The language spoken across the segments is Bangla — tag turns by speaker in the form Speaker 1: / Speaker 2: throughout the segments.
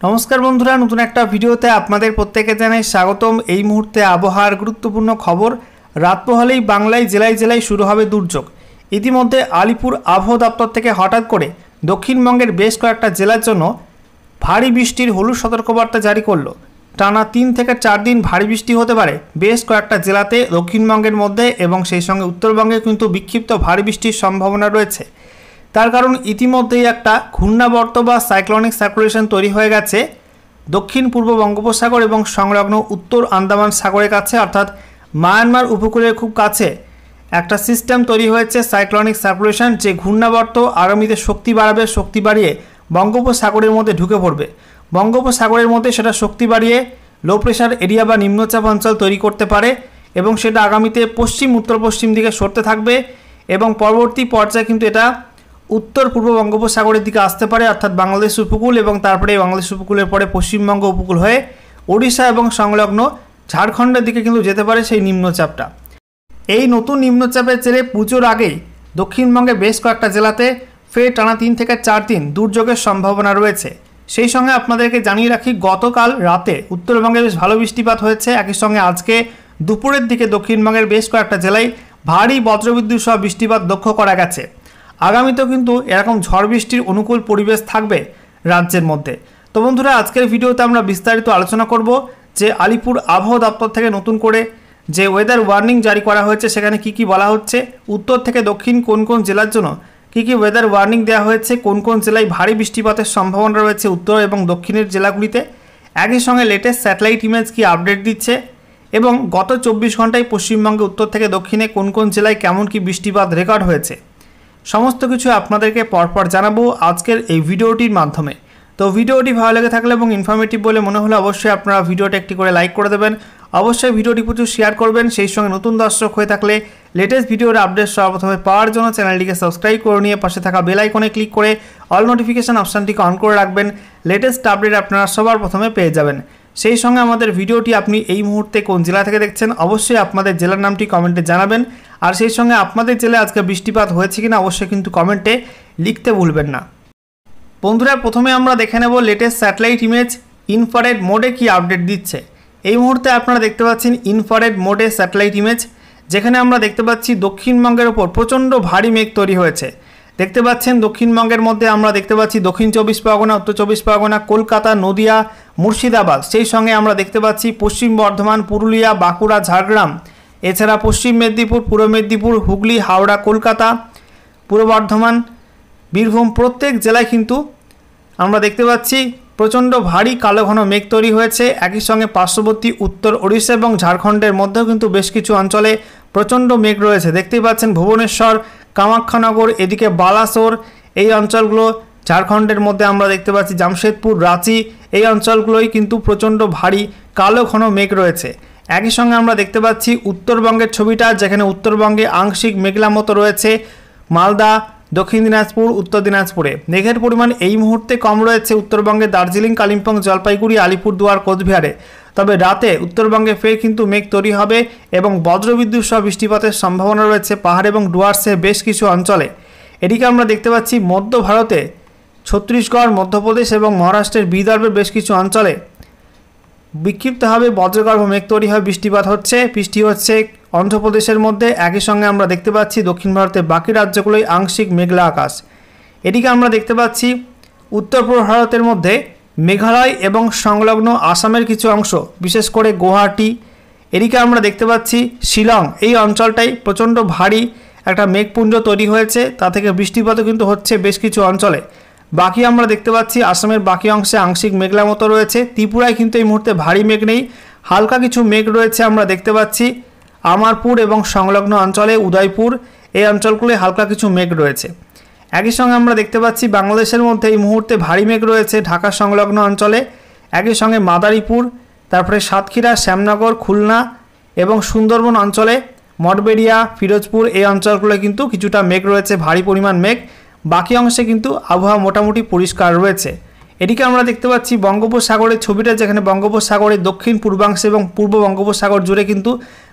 Speaker 1: नमस्कार बंधुरा नतून एक भिडियोते आपनादेर प्रत्येके जानाई स्वागतम। এই মুহূর্তে আবহাওয়ার গুরুত্বপূর্ণ খবর। রাত পোহালেই বাংলায় জেলায় জেলায় শুরু হবে দুর্যোগ। ইতিমধ্যে আলিপুর আবহাওয়া দপ্তর থেকে হঠাৎ করে দক্ষিণবঙ্গের বেশ কয়েকটা জেলার জন্য ভারী বৃষ্টির হলুদ সতর্কবার্তা জারি করলো। টানা 3 থেকে 4 দিন ভারী বৃষ্টি হতে পারে বেশ কয়েকটা জেলাতে দক্ষিণবঙ্গের মধ্যে এবং সেই সঙ্গে উত্তরবঙ্গে কিন্তু বিক্ষিপ্ত ভারী বৃষ্টির সম্ভাবনা রয়েছে। তার কারণ ইতিমধ্যেই একটা ঘূর্ণাবর্ত বা সাইক্লোনিক সার্কুলেশন তৈরি হয়ে গেছে দক্ষিণ পূর্ব বঙ্গোপসাগর এবং সংলগ্ন উত্তর আন্দামান সাগরের কাছে, অর্থাৎ মায়ানমার উপকূলের খুব কাছে একটা সিস্টেম তৈরি হয়েছে সাইক্লোনিক সার্কুলেশন, যে ঘূর্ণাবর্ত আগামীতে শক্তি বাড়াবে, শক্তি বাড়িয়ে বঙ্গোপসাগরের মধ্যে ঢুকে পড়বে। বঙ্গোপসাগরের মধ্যে সেটা শক্তি বাড়িয়ে লো প্রেশার এরিয়া বা নিম্নচাপ অঞ্চল তৈরি করতে পারে এবং সেটা আগামীতে পশ্চিম উত্তর পশ্চিম দিকে সরতে থাকবে এবং পরবর্তী পর্যায়ে কিন্তু এটা उत्तर पूर्व बंगोपसागरेर दिके आसते पारे, अर्थात बांग्लादेश उपकूल और तारपरे बांग्लादेश उपकूलेर परे पश्चिमबंग उपकूल हये ओडिशा और संलग्न झारखंडेर दिके किन्तु जेते पारे सेई निम्नचापटा। এই নতুন নিম্নচাপের জেরে পুজোর আগেই দক্ষিণবঙ্গে বেশ কয়েকটা জেলাতে ফের টানা 3 থেকে 4 দিন দুর্যোগের সম্ভাবনা রয়েছে। সেই সঙ্গে আপনাদেরকে জানিয়ে রাখি, গতকাল রাতে উত্তরবঙ্গে বেশ ভালো বৃষ্টিপাত হয়েছে। একই সঙ্গে আজকে দুপুরের দিকে দক্ষিণবঙ্গের বেশ কয়েকটা জেলায় ভারী বজ্রবিদ্যুৎ সহ বৃষ্টিপাত লক্ষ্য করা গেছে। আগামীতেও কিন্তু এরকম ঝড় বৃষ্টির অনুকূল পরিবেশ থাকবে রাজ্যের মধ্যে। তো বন্ধুরা, আজকের ভিডিওতে আমরা বিস্তারিত আলোচনা করব যে আলিপুর আবহাওয়া দপ্তর থেকে নতুন করে যে ওয়েদার ওয়ার্নিং জারি করা হয়েছে সেখানে কি কি বলা হচ্ছে, উত্তর থেকে দক্ষিণ কোন কোন জেলার জন্য কি কি ওয়েদার ওয়ার্নিং দেওয়া হয়েছে, কোন কোন জেলায় ভারী বৃষ্টিপাতের সম্ভাবনা রয়েছে উত্তর এবং দক্ষিণের জেলাগুলিতে, একই সঙ্গে লেটেস্ট স্যাটেলাইট ইমেজ কি আপডেট দিচ্ছে এবং গত 24 ঘন্টায় পশ্চিমবঙ্গে উত্তর থেকে দক্ষিণে কোন কোন জেলায় কেমন কি বৃষ্টিপাত রেকর্ড হয়েছে, সমস্ত কিছু আপনাদেরকে পরপর জানাবো আজকের এই ভিডিওটির মাধ্যমে। তো ভিডিওটি ভালো লেগে থাকলে এবং ইনফরমেটিভ বলে মনে হলে অবশ্যই আপনারা ভিডিওটা একটি করে লাইক করে দেবেন, অবশ্যই ভিডিওটি প্রচুর শেয়ার করবেন। সেই সঙ্গে নতুন দর্শক হয়ে থাকলে লেটেস্ট ভিডিওর আপডেট সর্বপ্রথমে পাওয়ার জন্য চ্যানেলটিকে সাবস্ক্রাইব করে নিয়ে পাশে থাকা বেল আইকনে ক্লিক করে অল নোটিফিকেশন অপশানটিকে অন করে রাখবেন। লেটেস্ট আপডেট আপনারা সবার প্রথমে পেয়ে যাবেন। সেই সঙ্গে আমাদের ভিডিওটি আপনি এই মুহূর্তে কোন জেলা থেকে দেখছেন অবশ্যই আপনাদের জেলার নামটি কমেন্টে জানাবেন, আর সেই সঙ্গে আপনাদের জেলায় আজকে বৃষ্টিপাত হয়েছে কিনা অবশ্যই কিন্তু কমেন্টে লিখতে ভুলবেন না। বন্ধুরা, প্রথমে আমরা দেখে নেব লেটেস্ট স্যাটেলাইট ইমেজ ইনফ্রারেড মোডে কি আপডেট দিচ্ছে। এই মুহূর্তে আপনারা দেখতে পাচ্ছেন ইনফ্রারেড মোডে স্যাটেলাইট ইমেজ, যেখানে আমরা দেখতে পাচ্ছি দক্ষিণবঙ্গের ওপর প্রচণ্ড ভারী মেঘ তৈরি হয়েছে। দেখতে পাচ্ছেন দক্ষিণবঙ্গের মধ্যে আমরা দেখতে পাচ্ছি দক্ষিণ 24 পরগনা, উত্তর 24 পরগনা, কলকাতা, নদিয়া, মুর্শিদাবাদ, সেই সঙ্গে আমরা দেখতে পাচ্ছি পশ্চিম বর্ধমান, পুরুলিয়া, বাঁকুড়া, ঝাড়গ্রাম, এছাড়া পশ্চিম মেদিনীপুর, পূর্ব মেদিনীপুর, হুগলি, হাওড়া, কলকাতা, পূর্ব বর্ধমান, বীরভূম, প্রত্যেক জেলায় কিন্তু আমরা দেখতে পাচ্ছি প্রচণ্ড ভারী কালো ঘন মেঘ তৈরি হয়েছে। একই সঙ্গে পার্শ্ববর্তী উত্তর ওড়িশা এবং ঝাড়খণ্ডের মধ্যেও কিন্তু বেশ কিছু অঞ্চলে প্রচণ্ড মেঘ রয়েছে। দেখতেই পাচ্ছেন ভুবনেশ্বর, কামাখ্যানগর, এদিকে বালাসোর, এই অঞ্চলগুলো ঝাড়খণ্ডের মধ্যে আমরা দেখতে পাচ্ছি জামশেদপুর, রাঁচি, এই অঞ্চলগুলোই কিন্তু প্রচণ্ড ভারী কালো ঘন মেঘ রয়েছে। একই সঙ্গে আমরা দেখতে পাচ্ছি উত্তরবঙ্গের ছবিটা, যেখানে উত্তরবঙ্গে আংশিক মেঘলা মতো রয়েছে মালদা, দক্ষিণ দিনাজপুর, উত্তর দিনাজপুরে। মেঘের পরিমাণ এই মুহূর্তে কম রয়েছে উত্তরবঙ্গে দার্জিলিং, কালিম্পং, জলপাইগুড়ি, আলিপুরদুয়ার, কোচবিহারে। তবে রাতে উত্তরবঙ্গে ফের কিন্তু মেঘ তৈরি হবে এবং বজ্রবিদ্যুৎ সহ বৃষ্টিপাতের সম্ভাবনা রয়েছে পাহাড় এবং ডুয়ার্সের বেশ কিছু অঞ্চলে। এদিকে আমরা দেখতে পাচ্ছি মধ্য ভারতে ছত্তিশগড়, মধ্যপ্রদেশ এবং মহারাষ্ট্রের বিদর্ভের বেশ কিছু অঞ্চলে বিক্ষিপ্তভাবে বজ্রগর্ভ মেঘ তৈরি হয়, বৃষ্টি হচ্ছে অন্ধ্রপ্রদেশের মধ্যে। একই সঙ্গে আমরা দেখতে পাচ্ছি দক্ষিণ ভারতের বাকি রাজ্যগুলোই আংশিক মেঘলা আকাশ। এদিকে আমরা দেখতে পাচ্ছি উত্তর পূর্ব ভারতের মধ্যে মেঘালয় এবং সংলগ্ন আসামের কিছু অংশ, বিশেষ করে গুয়াহাটি, এদিকে আমরা দেখতে পাচ্ছি শিলং, এই অঞ্চলটাই প্রচণ্ড ভারী একটা মেঘপুঞ্জ তৈরি হয়েছে, তা থেকে বৃষ্টিপাতও কিন্তু হচ্ছে বেশ কিছু অঞ্চলে। বাকি আমরা দেখতে পাচ্ছি আসামের বাকি অংশে আংশিক মেঘলা মতো রয়েছে। ত্রিপুরায় কিন্তু এই মুহূর্তে ভারী মেঘ নেই, হালকা কিছু মেঘ রয়েছে। আমরা দেখতে পাচ্ছি আমারপুর এবং সংলগ্ন অঞ্চলে উদয়পুর, এই অঞ্চলগুলোয় হালকা কিছু মেঘ রয়েছে। একই সঙ্গে আমরা দেখতে পাচ্ছি বাংলাদেশের মধ্যে এই মুহূর্তে ভারী মেঘ রয়েছে ঢাকা সংলগ্ন অঞ্চলে। একই সঙ্গে মাদারীপুর, তারপরে সাতক্ষীরা, শ্যামনগর, খুলনা এবং সুন্দরবন অঞ্চলে, মঠবেড়িয়া, ফিরোজপুর, এই অঞ্চলগুলোয় কিন্তু কিছুটা মেঘ রয়েছে, ভারী পরিমাণ মেঘ। বাকি অংশে কিন্তু আবহাওয়া মোটামুটি পরিষ্কার রয়েছে। এদিকে আমরা দেখতে পাচ্ছি বঙ্গোপসাগরের ছবিটা, যেখানে বঙ্গোপসাগরের দক্ষিণ পূর্বাংশে এবং পূর্ব বঙ্গোপসাগর জুড়ে কিন্তু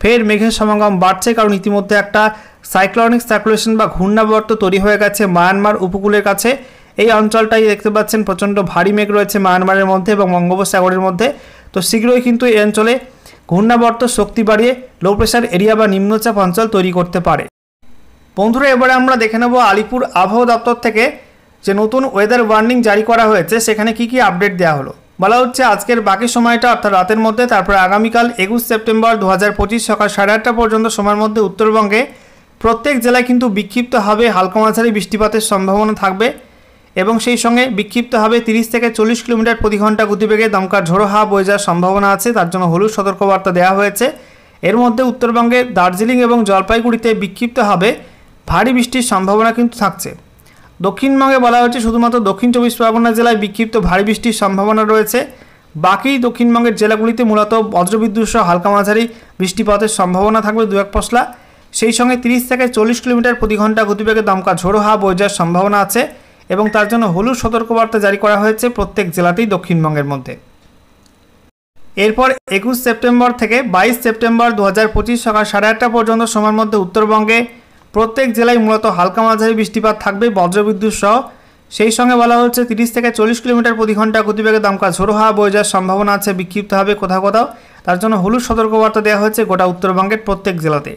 Speaker 1: ফের মেঘের সমাগম বাড়ছে, কারণ ইতিমধ্যে একটা সাইক্লোনিক সার্কুলেশন বা ঘূর্ণাবর্ত তৈরি হয়ে গেছে মায়ানমার উপকূলের কাছে এই অঞ্চলটাই দেখতে পাচ্ছেন প্রচণ্ড ভারী মেঘ রয়েছে মায়ানমারের মধ্যে এবং বঙ্গোপসাগরের মধ্যে। তো শীঘ্রই কিন্তু এই অঞ্চলে ঘূর্ণাবর্ত শক্তি বাড়িয়ে লো প্রেশার এরিয়া বা নিম্নচাপ অঞ্চল তৈরি করতে পারে। বন্ধুরা, এবারে আমরা দেখে নেব আলিপুর আবহাওয়া দপ্তর থেকে যে নতুন ওয়েদার ওয়ার্নিং জারি করা হয়েছে সেখানে কি কি আপডেট দেওয়া হলো। বলা হচ্ছে আজকের বাকি সময়টা অর্থাৎ রাতের মধ্যে, তারপরে আগামীকাল 21 সেপ্টেম্বর 2025 সকাল 8:30 পর্যন্ত সময়ের মধ্যে উত্তরবঙ্গে প্রত্যেক জেলায় কিন্তু বিক্ষিপ্তভাবে হালকা মাঝারি বৃষ্টিপাতের সম্ভাবনা থাকবে এবং সেই সঙ্গে বিক্ষিপ্তভাবে 30 থেকে 40 কিলোমিটার প্রতি ঘন্টা গতিবেগে দমকা ঝোড়ো হাওয়া বয়ে যাওয়ার সম্ভাবনা আছে, তার জন্য হলুদ সতর্কবার্তা দেওয়া হয়েছে। এর মধ্যে উত্তরবঙ্গে দার্জিলিং এবং জলপাইগুড়িতে বিক্ষিপ্তভাবে ভারী বৃষ্টির সম্ভাবনা কিন্তু থাকছে। দক্ষিণবঙ্গে বলা হয়েছে শুধুমাত্র দক্ষিণ 24 পরগনা জেলায় বিক্ষিপ্ত ভারী বৃষ্টির সম্ভাবনা রয়েছে। বাকি দক্ষিণবঙ্গের জেলাগুলিতে মূলত বজ্রবিদ্যুৎ সহ হালকা মাঝারি বৃষ্টিপাতের সম্ভাবনা থাকবে 2-1 পশলা। সেই সঙ্গে 30 থেকে 40 কিলোমিটার প্রতি ঘন্টা গতিবেগে দমকা ঝোড়ো হাওয়া বয়ে যাওয়ার সম্ভাবনা আছে এবং তার জন্য হলুদ সতর্কবার্তা জারি করা হয়েছে প্রত্যেক জেলাতেই দক্ষিণবঙ্গের মধ্যে। এরপর 21 সেপ্টেম্বর থেকে 22 সেপ্টেম্বর 2025 সকাল 8:30 পর্যন্ত সময়ের মধ্যে উত্তরবঙ্গে প্রত্যেক জেলায় মূলত হালকা মাঝারি বৃষ্টিপাত থাকবে বজ্রবিদ্যুৎ সহ। সেই সঙ্গে বলা হচ্ছে 30 থেকে 40 কিলোমিটার প্রতি ঘন্টা গতিবেগে দমকা ঝোড়ো হাওয়া বয়ে যাওয়ার সম্ভাবনা আছে বিক্ষিপ্তভাবে কোথাও কোথাও, তার জন্য হলুদ সতর্কবার্তা দেওয়া হয়েছে গোটা উত্তরবঙ্গের প্রত্যেক জেলাতে।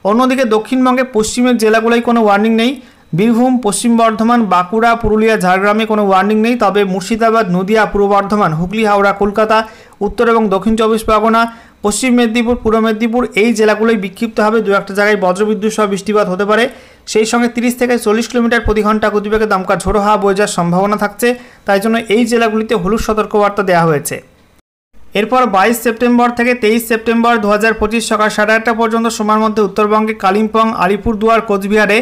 Speaker 1: অন্যদিকে দক্ষিণবঙ্গে পশ্চিমের জেলাগুলোয় কোনো ওয়ার্নিং নেই। বীরভূম, পশ্চিম বর্ধমান, বাঁকুড়া, পুরুলিয়া, ঝাড়গ্রামে কোনো ওয়ার্নিং নেই। তবে মুর্শিদাবাদ, নদিয়া, পূর্ব বর্ধমান, হুগলি, হাওড়া, কলকাতা, উত্তর এবং দক্ষিণ 24 পরগনা, পশ্চিম মেদিনীপুর, পূর্ব মেদিনীপুর এই জেলাগুলোয় বিক্ষিপ্তভাবে 2-1 জায়গায় বজ্রবিদ্যুৎ সহ বৃষ্টিপাত হতে পারে। সেই সঙ্গে 30 থেকে 40 কিলোমিটার প্রতি ঘন্টা গতিবেগে দমকা ঝোড়ো হাওয়া বয়ে যাওয়ার সম্ভাবনা থাকছে, তাই জন্য এই জেলাগুলিতে হলুদ সতর্কবার্তা দেওয়া হয়েছে। এরপর 22 সেপ্টেম্বর থেকে 23 সেপ্টেম্বর 2025 সকাল 8:30 পর্যন্ত সময়ের মধ্যে উত্তরবঙ্গে কালিম্পং, আলিপুরদুয়ার, কোচবিহারে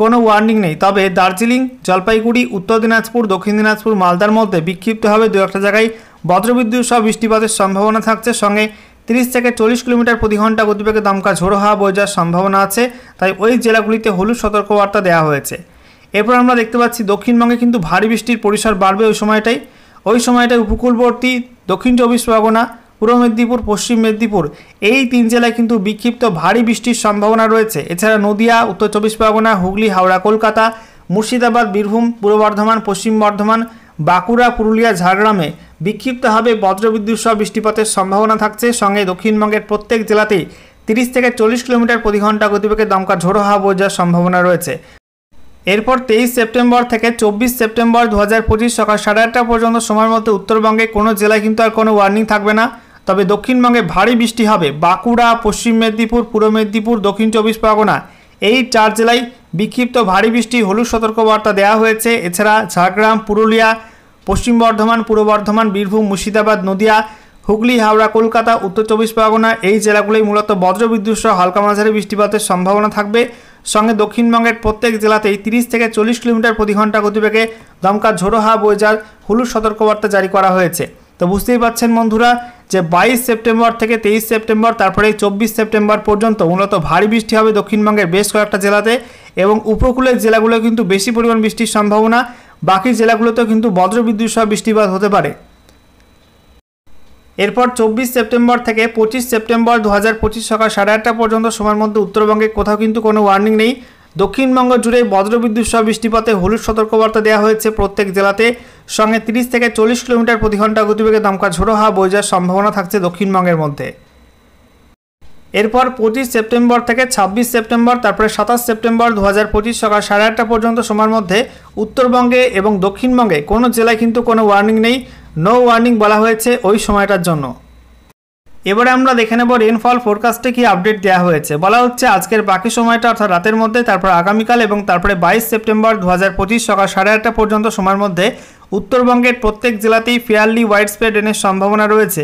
Speaker 1: কোনো ওয়ার্নিং নেই। তবে দার্জিলিং, জলপাইগুড়ি, উত্তর দিনাজপুর, দক্ষিণ দিনাজপুর, মালদার মধ্যে বিক্ষিপ্তভাবে 2-1 জায়গায় বজ্রবিদ্যুৎ সহ বৃষ্টিপাতের সম্ভাবনা থাকছে। সঙ্গে 30 থেকে 40 কিলোমিটার প্রতি ঘন্টা গতিবেগে দমকা ঝোড়ো হাওয়া বয়ে যাওয়ার সম্ভাবনা আছে, তাই ওই জেলাগুলিতে হলুদ সতর্কবার্তা দেওয়া হয়েছে। এরপর আমরা দেখতে পাচ্ছি দক্ষিণবঙ্গে কিন্তু ভারী বৃষ্টির পরিসর বাড়বে ওই সময়টায় উপকূলবর্তী দক্ষিণ 24 পরগনা, পূর্ব মেদিনীপুর, পশ্চিম মেদিনীপুর এই 3 জেলায় কিন্তু বিক্ষিপ্ত ভারী বৃষ্টির সম্ভাবনা রয়েছে। এছাড়া নদিয়া, উত্তর 24 পরগনা, হুগলি, হাওড়া, কলকাতা, মুর্শিদাবাদ, বীরভূম, পূর্ব বর্ধমান, পশ্চিম বর্ধমান, বাঁকুড়া, পুরুলিয়া, ঝাড়গ্রামে বিক্ষিপ্তভাবে বজ্রবিদ্যুৎ সহ বৃষ্টিপাতের সম্ভাবনা থাকছে। সঙ্গে দক্ষিণবঙ্গের প্রত্যেক জেলাতেই 30 থেকে 40 কিলোমিটার প্রতি ঘন্টা গতিবেগে দমকা ঝোড়ো হাওয়া বয়ে যাওয়ার সম্ভাবনা রয়েছে। এরপর 23 সেপ্টেম্বর থেকে 24 সেপ্টেম্বর 2025 সকাল 8:30 পর্যন্ত সময়ের মধ্যে উত্তরবঙ্গে কোনো জেলায় কিন্তু আর কোনো ওয়ার্নিং থাকবে না। তবে দক্ষিণবঙ্গে ভারী বৃষ্টি হবে বাঁকুড়া, পশ্চিম মেদিনীপুর, পূর্ব মেদিনীপুর, দক্ষিণ 24 পরগনা এই 4 জেলায় বিক্ষিপ্ত ভারী বৃষ্টি হলুদ সতর্কবার্তা দেওয়া হয়েছে। এছাড়া ঝাড়গ্রাম, পুরুলিয়া, পশ্চিম বর্ধমান, পূর্ব বর্ধমান, বীরভূম, মুর্শিদাবাদ, নদিয়া, হুগলি, হাওড়া, কলকাতা, উত্তর 24 পরগনা এই জেলাগুলোই মূলত বজ্রবিদ্যুৎ সহ হালকা মাঝারি বৃষ্টিপাতের সম্ভাবনা থাকবে। সঙ্গে দক্ষিণবঙ্গের প্রত্যেক জেলাতেই 30 থেকে 40 কিলোমিটার প্রতি ঘন্টা গতিবেগে দমকা ঝোড়ো হাওয়া বয়ে যাওয়ার হলুদ সতর্কবার্তা জারি করা হয়েছে। তো বুঝতেই পারছেন বন্ধুরা যে 22 সেপ্টেম্বর থেকে 23 সেপ্টেম্বর তারপরে 24 সেপ্টেম্বর পর্যন্ত মূলত ভারী বৃষ্টি হবে দক্ষিণবঙ্গের বেশ কয়েকটা জেলাতে এবং উপকূলের জেলাগুলো কিন্তু বেশি পরিমাণ বৃষ্টির সম্ভাবনা, বাকি জেলাগুলোতেও কিন্তু বজ্রবিদ্যুৎ সহ বৃষ্টিপাত হতে পারে। এরপর 24 সেপ্টেম্বর থেকে 25 সেপ্টেম্বর 2025 সকাল 8:30 পর্যন্ত সময়ের মধ্যে উত্তরবঙ্গে কোথাও কিন্তু কোনো ওয়ার্নিং নেই। দক্ষিণবঙ্গ জুড়ে বজ্রবিদ্যুৎ সহ বৃষ্টিপাতে হলুদ সতর্কবার্তা দেওয়া হয়েছে প্রত্যেক জেলাতে। সঙ্গে 30 থেকে 40 কিলোমিটার প্রতি ঘন্টা গতিবেগে দমকা ঝোড়ো হাওয়া বয়ে যাওয়ার সম্ভাবনা থাকছে দক্ষিণবঙ্গের মধ্যে। এরপর 25 সেপ্টেম্বর থেকে 26 সেপ্টেম্বর তারপরে 27 সেপ্টেম্বর 2025 সকাল 8:30 পর্যন্ত সময়ের মধ্যে উত্তরবঙ্গে এবং দক্ষিণবঙ্গে কোনো জেলায় কিন্তু কোনো ওয়ার্নিং নেই, নো ওয়ার্নিং বলা হয়েছে ওই সময়টার জন্য। এবারে আমরা দেখে নেব রেনফল ফোরকাস্টে কি আপডেট দেওয়া হয়েছে। বলা হচ্ছে আজকের বাকি সময়টা অর্থাৎ রাতের মধ্যে, তারপর আগামীকাল এবং তারপরে 22 সেপ্টেম্বর 2025 সকাল 8:30 পর্যন্ত সময়ের মধ্যে উত্তরবঙ্গের প্রত্যেক জেলাতেই ফেয়ারলি ওয়াইড স্প্রেড রেনের সম্ভাবনা রয়েছে।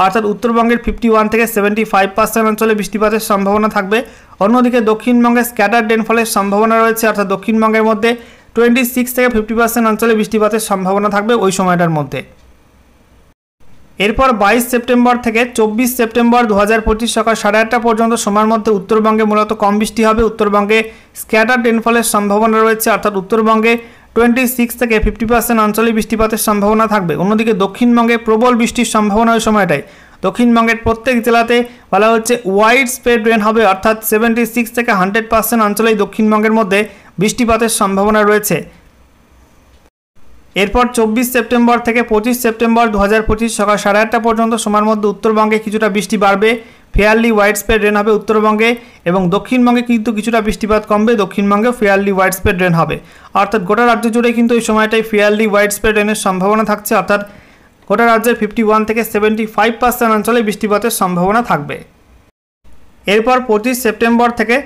Speaker 1: অর্থাৎ উত্তরবঙ্গের 51 থেকে 75% অঞ্চলে বৃষ্টিপাতের সম্ভাবনা থাকবে। অন্যদিকে দক্ষিণবঙ্গে স্ক্যাটার্ড রেনফলের সম্ভাবনা রয়েছে, অর্থাৎ দক্ষিণবঙ্গের মধ্যে 26 থেকে 50% অঞ্চলে বৃষ্টিপাতের সম্ভাবনা থাকবে ওই সময়টার মধ্যে। এরপর 22 সেপ্টেম্বর থেকে 24 সেপ্টেম্বর 2025 সকাল 8:30 পর্যন্ত সময়ের মধ্যে উত্তরবঙ্গে মূলত কম বৃষ্টি হবে। উত্তরবঙ্গে স্ক্যাটার্ড রেনফলের সম্ভাবনা রয়েছে, অর্থাৎ উত্তরবঙ্গে 26 থেকে 50% অঞ্চলে বৃষ্টিপাতের সম্ভাবনা থাকবে। অন্যদিকে দক্ষিণবঙ্গে প্রবল বৃষ্টির সম্ভাবনা ওই সময়টায়। দক্ষিণবঙ্গের প্রত্যেক জেলাতে বলা হচ্ছে ওয়াইড স্প্রেড রেন হবে, অর্থাৎ 76 থেকে 100% অঞ্চলেই দক্ষিণবঙ্গের মধ্যে বৃষ্টিপাতের সম্ভাবনা রয়েছে। এরপর 24 সেপ্টেম্বর থেকে 25 সেপ্টেম্বর 2025 সকাল 8:30 পর্যন্ত সময়ের মধ্যে উত্তরবঙ্গে কিছুটা বৃষ্টি বাড়বে, ফেয়ারলি ওয়াইড স্প্রেড রেন হবে উত্তরবঙ্গে, এবং দক্ষিণবঙ্গে কিন্তু কিছুটা বৃষ্টিপাত কমবে, দক্ষিণবঙ্গে ফেয়ারলি ওয়াইড স্প্রেড রেন হবে। অর্থাৎ গোটা রাজ্য জুড়ে কিন্তু এই সময়টাই ফেয়ারলি ওয়াইড স্প্রেড রেনের সম্ভাবনা থাকছে, অর্থাৎ গোটা রাজ্যের 51 থেকে 75% অঞ্চলে বৃষ্টিপাতের সম্ভাবনা থাকবে। এরপর 25 সেপ্টেম্বর থেকে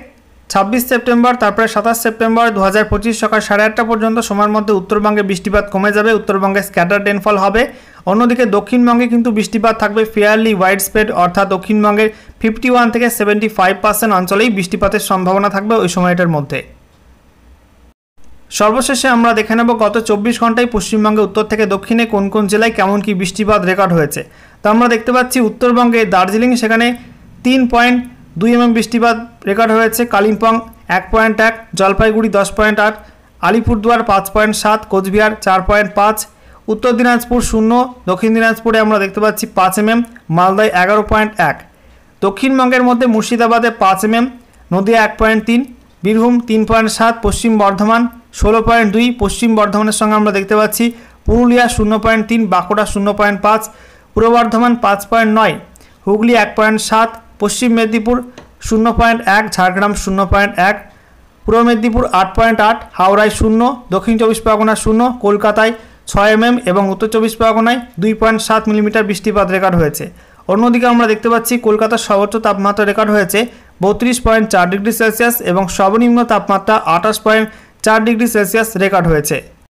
Speaker 1: 26 সেপ্টেম্বর, তারপরে 27 সেপ্টেম্বর 2025 সকাল 8:30 পর্যন্ত সময়ের মধ্যে উত্তরবঙ্গে বৃষ্টিপাত কমে যাবে, উত্তরবঙ্গে স্ক্যাটার্ড রেনফল হবে। অন্যদিকে দক্ষিণবঙ্গে কিন্তু বৃষ্টিপাত থাকবে ফেয়ারলি ওয়াইড স্প্রেড, অর্থাৎ দক্ষিণবঙ্গের 51 থেকে 75% অঞ্চলেই বৃষ্টিপাতের সম্ভাবনা থাকবে ওই সময়টার মধ্যে। সর্বশেষে আমরা দেখে নেব গত 24 ঘন্টায় পশ্চিমবঙ্গে উত্তর থেকে দক্ষিণে কোন কোন জেলায় কেমন কি বৃষ্টিপাত রেকর্ড হয়েছে। তো আমরা দেখতে পাচ্ছি উত্তরবঙ্গে দার্জিলিং সেখানে 3.2 mm বৃষ্টিপাত রেকর্ড হয়েছে, কালিম্পং 1.1, জলপাইগুড়ি 10.8, আলিপুরদুয়ার 5.7, কোচবিহার 4.5, উত্তর দিনাজপুর 0, দক্ষিণ দিনাজপুরে আমরা দেখতে পাচ্ছি 5 mm, মালদায় 11.1, দক্ষিণবঙ্গের মধ্যে মুর্শিদাবাদে 5 mm, নদিয়া 1.3, বীরভূম 3.7, পশ্চিম বর্ধমান 16.2, পশ্চিম বর্ধমানের সঙ্গে আমরা দেখতে পাচ্ছি পুরুলিয়া 0.3, বাঁকুড়া 0.5, পূর্ব বর্ধমান 5.9, হুগলি 1.7, পশ্চিম মেদিনীপুর 0.1, ঝাড়গ্রাম 0.1, পূর্ব মেদিনীপুর 8.8, হাওড়ায় 0, দক্ষিণ 24 পরগনা 0, কলকাতায় 6 mm এবং উত্তর 24 পরগনায় 2.7 মিলিমিটার বৃষ্টিপাত রেকর্ড হয়েছে। অন্যদিকে আমরা দেখতে পাচ্ছি কলকাতার সর্বোচ্চ তাপমাত্রা রেকর্ড হয়েছে 32.4 ডিগ্রি সেলসিয়াস এবং সর্বনিম্ন তাপমাত্রা 28.4 ডিগ্রি সেলসিয়াস রেকর্ড হয়েছে।